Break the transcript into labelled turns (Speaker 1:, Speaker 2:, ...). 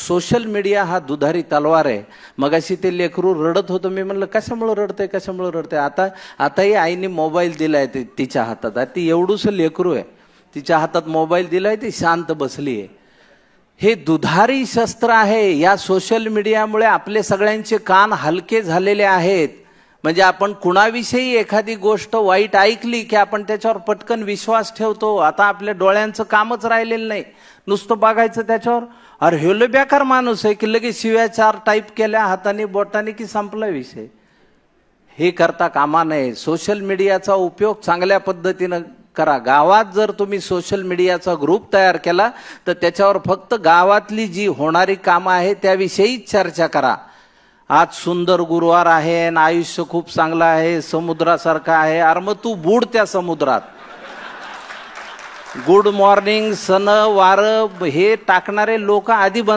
Speaker 1: Social media हा दुधारी तलवार आहे. मगाशी ते लेकरू रडत होतं, मी म्हणलं कशामुळे रडते. आताही आईने मोबाईल दिलाय तिच्या हातात. ती एवढूसं लेकरू आहे, तिच्या हातात मोबाईल दिलाय, ती शांत बसली आहे. हे दुधारी शस्त्र आहे. या सोशल मीडियामुळे आपले सगळ्यांचे कान हलके झालेले आहेत. म्हणजे आपण कुणाविषयी एखादी गोष्ट वाईट ऐकली की आपण त्याच्यावर पटकन विश्वास ठेवतो. आता आपल्या डोळ्यांचं कामच राहिलेलं नाही, नुसतं बघायचं त्याच्यावर. अरे हे बेकार माणूस आहे की लगेच शिव्या 4 टाईप केल्या हाताने बोटाने की संपला विषय. हे करता कामा नये. सोशल मीडियाचा उपयोग चांगल्या पद्धतीनं करा. गावात जर तुम्ही सोशल मीडियाचा ग्रुप तयार केला तर त्याच्यावर फक्त गावातली जी होणारी कामं आहे त्याविषयी चर्चा करा. आज सुंदर गुरुवार आहे आणि आयुष्य खूप चांगलं आहे, समुद्रासारखं आहे. अरे मग तू बुड त्या समुद्रात. गुड मॉर्निंग, सन वार हे टाकणारे लोक आधी